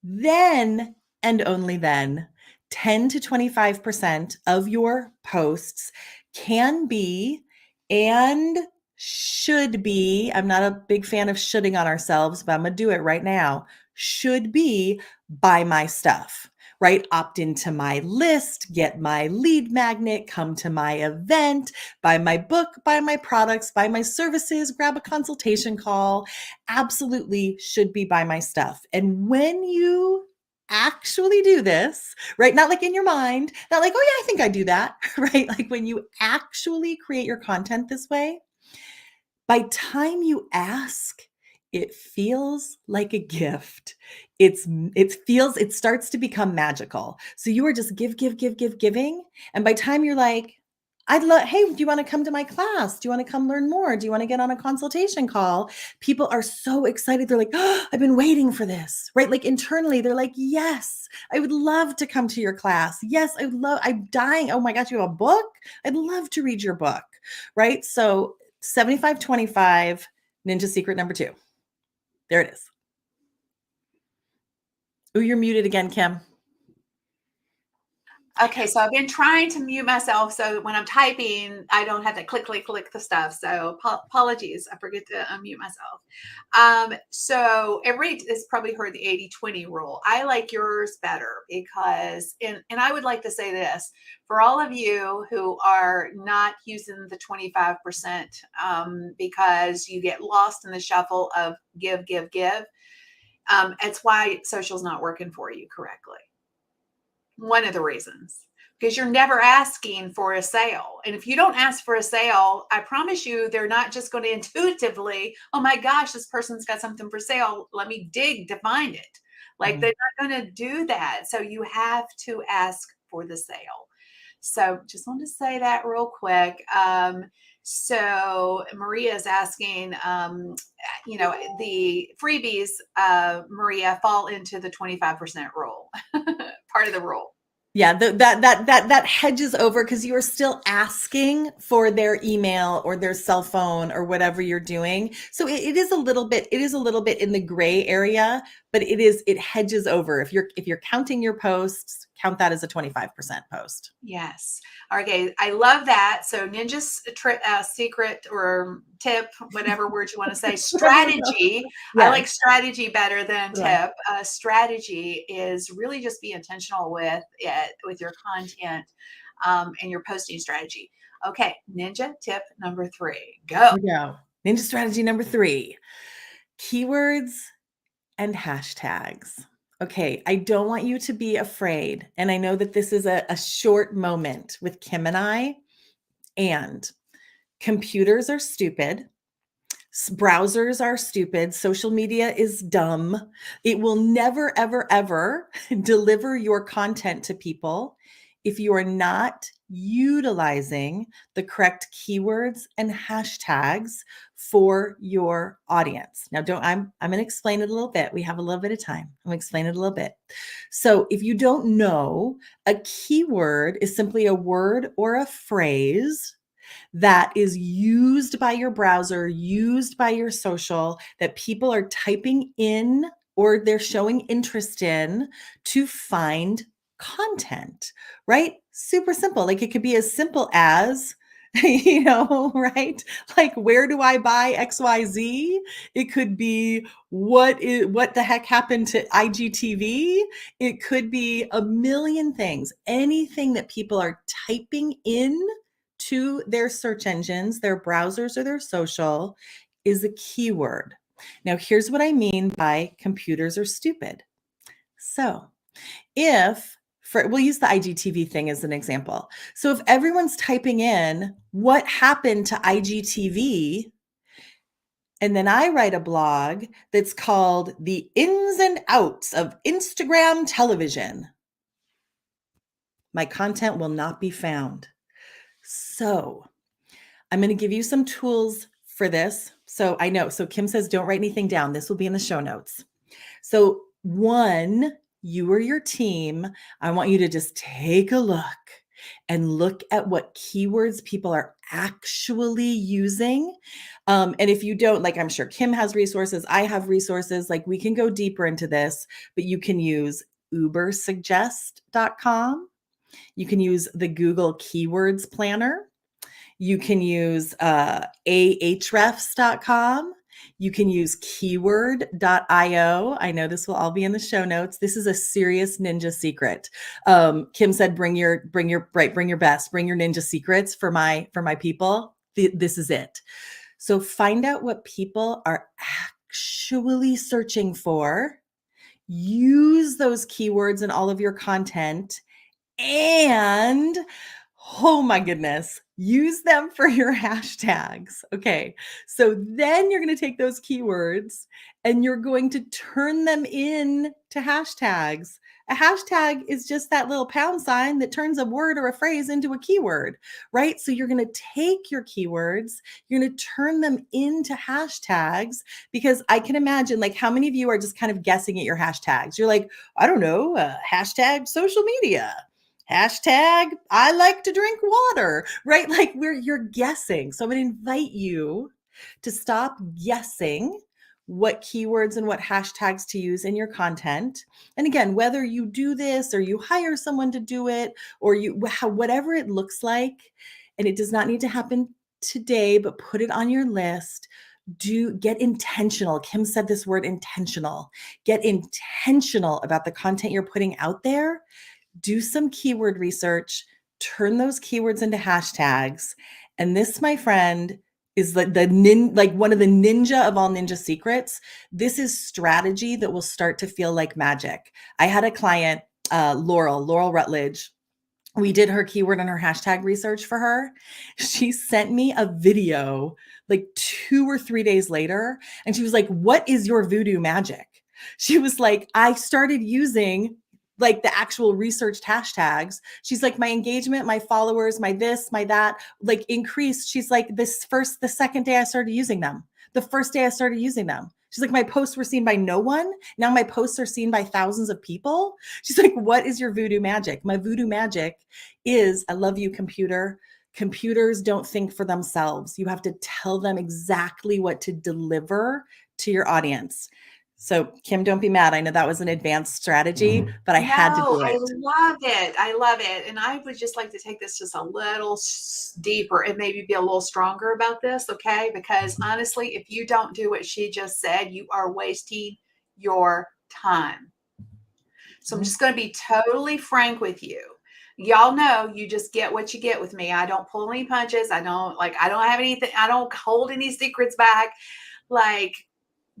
Then, and only then, 10 to 25% of your posts can be and should be, I'm not a big fan of shoulding on ourselves, but I'm going to do it right now, should be buy my stuff, right? Opt into my list, get my lead magnet, come to my event, buy my book, buy my products, buy my services, grab a consultation call. Absolutely should be buy my stuff. And when you actually do this, right? Not like in your mind, not like, oh yeah, I think I do that, right? Like when you actually create your content this way, by time you ask, it feels like a gift. It starts to become magical. So you are just giving. And by time you're like, hey, do you want to come to my class? Do you want to come learn more? Do you want to get on a consultation call? People are so excited. They're like, oh, I've been waiting for this, right? Like internally, they're like, yes, I would love to come to your class. Yes, I'm dying. Oh my gosh, you have a book? I'd love to read your book, right? So 75-25, ninja secret number 2. There it is. Oh, you're muted again, Kim. Okay, so I've been trying to mute myself so when I'm typing, I don't have to click the stuff. So apologies, I forget to unmute myself. So everybody has probably heard the 80-20 rule. I like yours better because, and I would like to say this, for all of you who are not using the 25% because you get lost in the shuffle of give, it's why social's not working for you correctly. One of the reasons, because you're never asking for a sale. And if you don't ask for a sale, I promise you, they're not just going to intuitively, oh my gosh, this person's got something for sale. Let me dig to find it. Like they're not going to do that. So you have to ask for the sale. So just wanted to say that real quick. So Maria is asking, the freebies, Maria, fall into the 25% rule, part of the rule. Yeah, that hedges over because you are still asking for their email or their cell phone or whatever you're doing. So it is a little bit in the gray area, but it hedges over. If you're counting your posts, count that as a 25% post. Yes. Okay. I love that. So ninja's secret or tip, whatever word you want to say, strategy. Yes. I like strategy better than Yeah. tip. Strategy is really just be intentional with it, with your content and your posting strategy. Okay. Ninja tip number 3. Go. Here we go. Ninja strategy number 3, keywords and hashtags. Okay, I don't want you to be afraid. And I know that this is a short moment with Kim and I, and computers are stupid. Browsers are stupid. Social media is dumb. It will never, ever, ever deliver your content to people if you are not utilizing the correct keywords and hashtags for your audience. Now, I'm going to explain it a little bit. We have a little bit of time. I'm going to explain it a little bit. So if you don't know, a keyword is simply a word or a phrase that is used by your browser, used by your social, that people are typing in or they're showing interest in to find content, right? Super simple. Like it could be as simple as, right? Like, where do I buy XYZ? It could be what the heck happened to IGTV? It could be a million things. Anything that people are typing in to their search engines, their browsers, or their social is a keyword. Now, here's what I mean by computers are stupid. So we'll use the IGTV thing as an example. So if everyone's typing in what happened to IGTV, and then I write a blog that's called The Ins and Outs of Instagram Television, my content will not be found. So I'm going to give you some tools for this. So I know, so Kim says, don't write anything down. This will be in the show notes. So 1, you or your team, I want you to just take a look and look at what keywords people are actually using. And if you don't, like, I'm sure Kim has resources, I have resources, like we can go deeper into this, but you can use ubersuggest.com. You can use the Google Keywords Planner. You can use ahrefs.com. You can use keyword.io. I know this will all be in the show notes. This is a serious ninja secret. Kim said, bring your best, bring your ninja secrets for my people. This is it. So find out what people are actually searching for. Use those keywords in all of your content, and oh my goodness, use them for your hashtags. Okay, so then you're going to take those keywords and you're going to turn them in to hashtags. A hashtag is just that little pound sign that turns a word or a phrase into a keyword, right? So you're going to take your keywords, you're going to turn them into hashtags, because I can imagine, like, how many of you are just kind of guessing at your hashtags? You're like, I don't know, hashtag social media, hashtag I like to drink water, right? Like, you're guessing. So I'm going to invite you to stop guessing what keywords and what hashtags to use in your content. And again, whether you do this or you hire someone to do it, or whatever it looks like, and it does not need to happen today, but put it on your list. Get intentional. Kim said this word, intentional. Get intentional about the content you're putting out there. Do some keyword research, turn those keywords into hashtags. And this, my friend, is like one of the ninja of all ninja secrets. This is strategy that will start to feel like magic. I had a client, Laurel Rutledge. We did her keyword and her hashtag research for her. She sent me a video like 2 or 3 days later, and she was like, "What is your voodoo magic?" She was like, "I started using like the actual researched hashtags." She's like, "My engagement, my followers, my this, my that, like increased." She's like, the second day I started using them, the first day I started using them. She's like, "My posts were seen by no one. Now my posts are seen by thousands of people." She's like, "What is your voodoo magic?" My voodoo magic is, I love you, computer. Computers don't think for themselves. You have to tell them exactly what to deliver to your audience. So, Kim, don't be mad. I know that was an advanced strategy, but I had to No, do I it. love it. I love it. And I would just like to take this just a little deeper and maybe be a little stronger about this, okay? Because honestly, if you don't do what she just said, you are wasting your time. So I'm just going to be totally frank with you. Y'all know you just get what you get with me. I don't pull any punches. I don't have anything, I don't hold any secrets back. Like,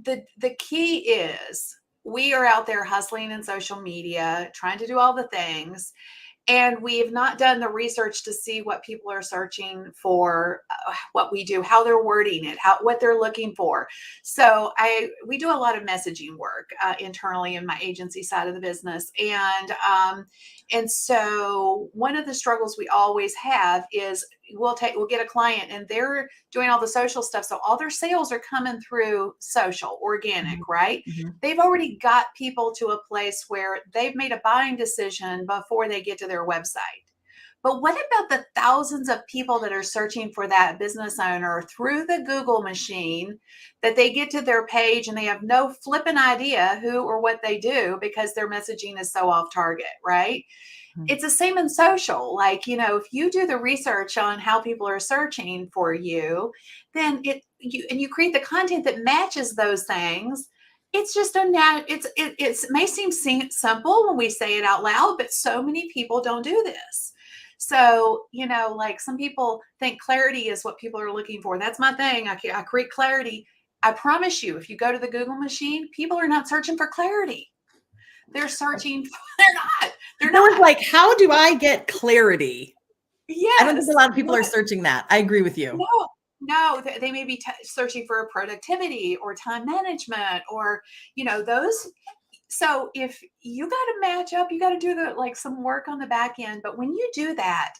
the key is we are out there hustling in social media, trying to do all the things, and we have not done the research to see what people are searching for, what we do, how they're wording it, what they're looking for. So we do a lot of messaging work internally in my agency side of the business, and so one of the struggles we always have is we'll get a client and they're doing all the social stuff, so all their sales are coming through social, organic, right? Mm-hmm. They've already got people to a place where they've made a buying decision before they get to their website. But what about the thousands of people that are searching for that business owner through the Google machine, that they get to their page and they have no flipping idea who or what they do because their messaging is so off target, right? It's the same in social. Like, if you do the research on how people are searching for you, then you create the content that matches those things. It's just it may seem simple when we say it out loud, but so many people don't do this. So, like, some people think clarity is what people are looking for. That's my thing. I create clarity. I promise you, if you go to the Google machine, people are not searching for clarity. They're searching. They're not. They're No one's not. like, how do I get clarity? I don't think a Yes. lot of people are searching that. I agree with you. No, no, they may be searching for productivity or time management or, those. So if you got to match up, you got to do some work on the back end. But when you do that,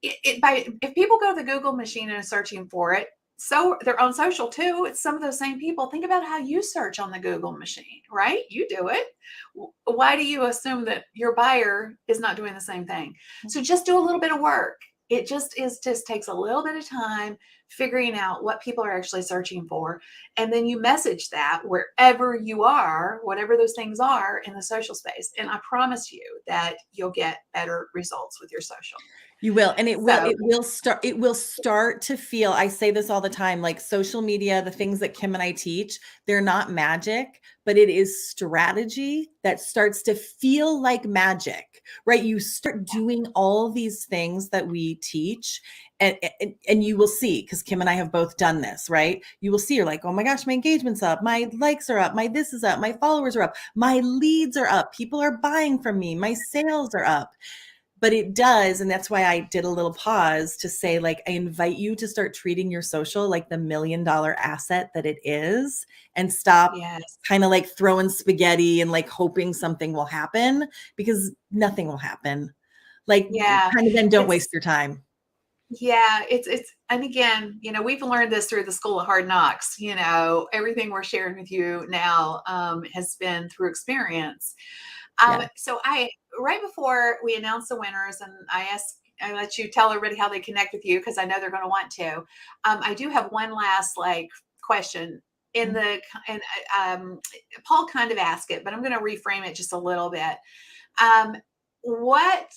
if people go to the Google machine and are searching for it, so they're on social too, it's some of those same people. Think about how you search on the Google machine, right? You do it. Why do you assume that your buyer is not doing the same thing? So just do a little bit of work. It just takes a little bit of time figuring out what people are actually searching for. And then you message that wherever you are, whatever those things are in the social space. And I promise you that you'll get better results with your social. You will. And So it will start to feel, I say this all the time, like social media, the things that Kim and I teach, they're not magic, but it is strategy that starts to feel like magic, right? You start doing all these things that we teach and you will see, because Kim and I have both done this, right? You will see, you're like, oh my gosh, my engagement's up, my likes are up, my this is up, my followers are up, my leads are up, people are buying from me, my sales are up. But it does, and that's why I did a little pause to say, like, I invite you to start treating your social like the $1,000,000 asset that it is, and stop yes. kind of like throwing spaghetti and like hoping something will happen, because nothing will happen. Like, Yeah. kind of then don't waste It's your time. yeah, it's and again, we've learned this through the school of hard knocks. Everything we're sharing with you now has been through experience. Yeah. So I right before we announce the winners, and I let you tell everybody how they connect with you because I know they're going to want to. I do have one last like question in Mhm. the and Paul kind of asked it, but I'm going to reframe it just a little bit. Um, what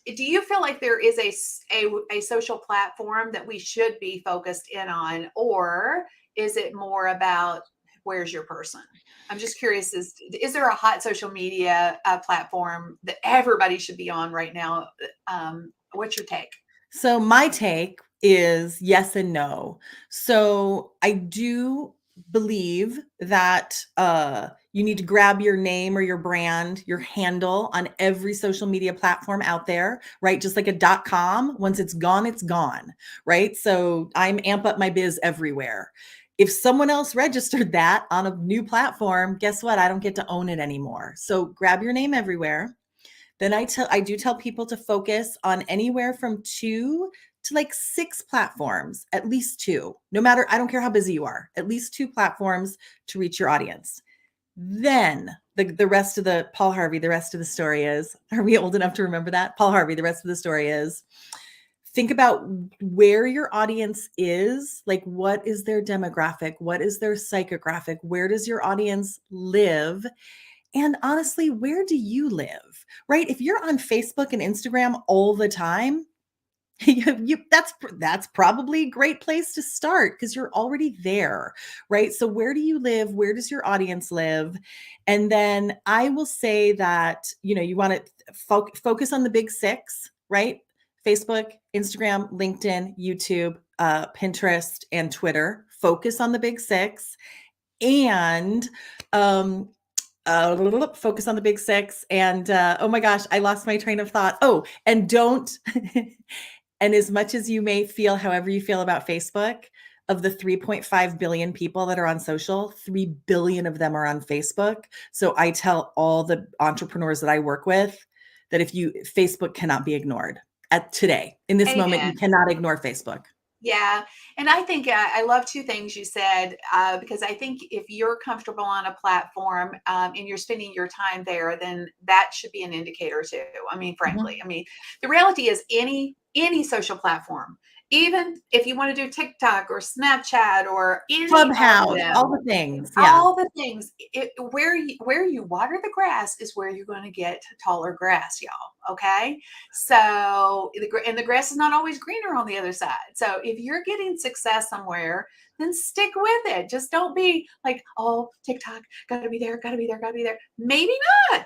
do you feel like there is a social platform that we should be focused in on, or is it more about where's your person? I'm just curious, is there a hot social media platform that everybody should be on right now? What's your take? So my take is yes and no. So I do believe that you need to grab your name or your brand, your handle on every social media platform out there, right? Just like a .com, once it's gone, right? So I'm Amp Up My Biz everywhere. If someone else registered that on a new platform, guess what? I don't get to own it anymore. So grab your name everywhere. Then I do tell people to focus on anywhere from 2 to like 6 platforms, at least 2. No matter, I don't care how busy you are, at least 2 platforms to reach your audience. Then the rest of the Paul Harvey, the rest of the story is, are we old enough to remember that? Paul Harvey, the rest of the story is, think about where your audience is, like what is their demographic, what is their psychographic, where does your audience live? And honestly, where do you live? Right? If you're on Facebook and Instagram all the time, that's probably a great place to start because you're already there, right? So where do you live? Where does your audience live? And then I will say that, you want to focus on the big 6, right? Facebook, Instagram, LinkedIn, YouTube, Pinterest, and Twitter. Focus on the big 6. And um, focus on the big 6. And oh my gosh, I lost my train of thought. Oh, and don't and as much as you may feel however you feel about Facebook, of the 3.5 billion people that are on social, 3 billion of them are on Facebook. So I tell all the entrepreneurs that I work with that Facebook cannot be ignored at today. In this moment, you Amen. cannot ignore Facebook. Yeah. And I think I love two things you said, because I think if you're comfortable on a platform and you're spending your time there, then that should be an indicator too. I mean, frankly, Mhm. the reality is any social platform, even if you want to do TikTok or Snapchat or any of Clubhouse, all them, the things. Yeah. all the things, where you water the grass is where you're going to get taller grass, y'all. Okay. So the grass is not always greener on the other side. So if you're getting success somewhere, then stick with it. Just don't be like, oh, TikTok, gotta be there, gotta be there, gotta be there. Maybe not,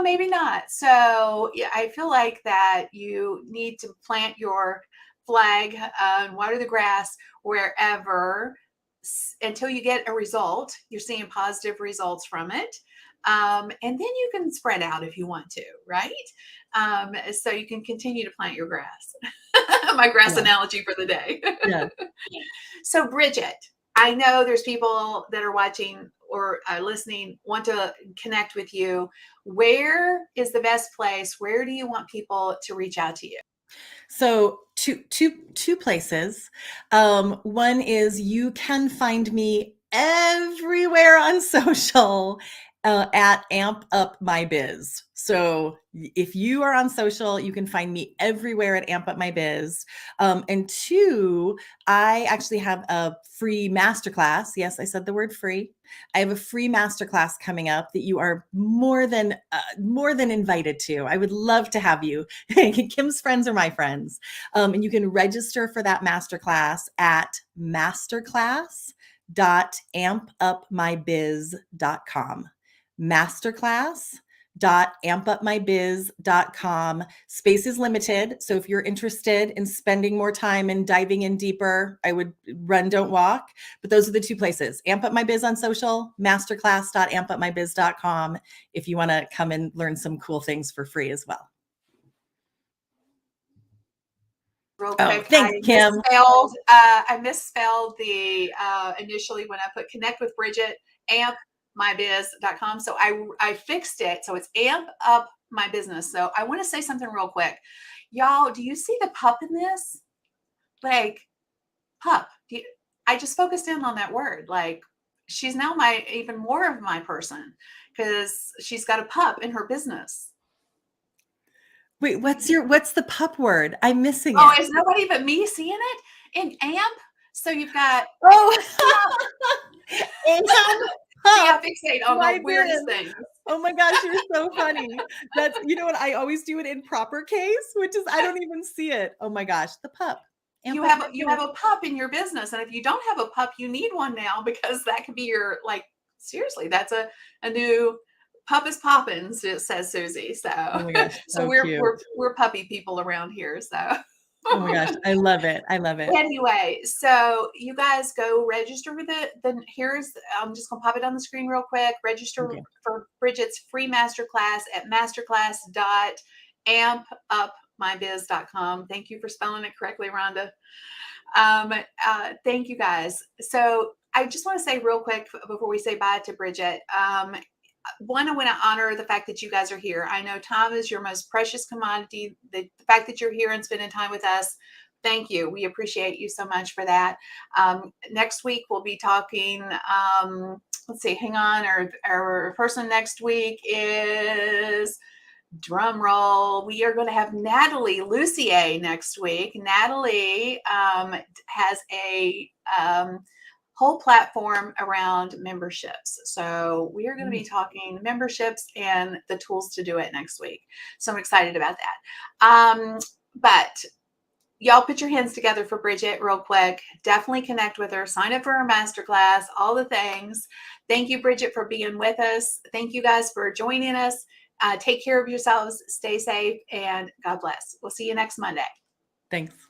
maybe not. So yeah, I feel like that you need to plant your flag and water the grass wherever until you get a result. You're seeing positive results from it. And then you can spread out if you want to, right? So you can continue to plant your grass. My grass Yeah. analogy for the day. Yeah. So, Bridget, I know there's people that are watching or listening, want to connect with you. Where is the best place? Where do you want people to reach out to you? So two places. One is you can find me everywhere on social at Amp Up My Biz. So if you are on social, you can find me everywhere at Amp Up My Biz. And two, I actually have a free masterclass. Yes, I said the word free. I have a free masterclass coming up that you are more than invited to. I would love to have you. Kim's friends are my friends. And you can register for that masterclass at masterclass.ampupmybiz.com. masterclass.ampupmybiz.com. Space is limited. So if you're interested in spending more time and diving in deeper, I would run, don't walk. But those are the two places. Amp Up My Biz on social, masterclass.ampupmybiz.com if you want to come and learn some cool things for free as well. Real Oh, quick, thanks, Kim. I misspelled the initially when I put connect with Bridget, ampmybiz.com. So I fixed it. So it's Amp Up My Business. So I want to say something real quick. Y'all, do you see the pup in this? Like, pup. I just focused in on that word. Like, she's now even more of my person because she's got a pup in her business. Wait, what's the pup word? I'm missing Oh, it. is nobody but me seeing it in AMP? So you've got Amp see, I Up fixate on My the weirdest Biz. things. Oh my gosh, you're so funny. That's, you know what? I always do it in proper case, which is I don't even see it. Oh my gosh, the pup. You Amp Up My have Biz. a pup in your business, and if you don't have a pup, you need one now because that could be your seriously. That's a new pup is poppin', says Susie. So Oh my gosh, so so cute. we're puppy people around here. So. Oh my gosh, I love it. I love it. Anyway, so you guys go register with it. Then I'm just gonna pop it on the screen real quick. Register for Bridget's free masterclass at masterclass.ampupmybiz.com. Thank you for spelling it correctly, Rhonda. Thank you guys. So I just want to say real quick before we say bye to Bridget. One, I want to honor the fact that you guys are here. I know time is your most precious commodity. The fact that you're here and spending time with us, thank you. We appreciate you so much for that. Next week, we'll be talking, let's see, hang on. Our person next week is, drum roll, we are going to have Natalie Lucier next week. Natalie has a whole platform around memberships. So we are going to be talking memberships and the tools to do it next week. So I'm excited about that. But y'all put your hands together for Bridget real quick. Definitely connect with her. Sign up for her masterclass, all the things. Thank you, Bridget, for being with us. Thank you guys for joining us. Take care of yourselves. Stay safe and God bless. We'll see you next Monday. Thanks.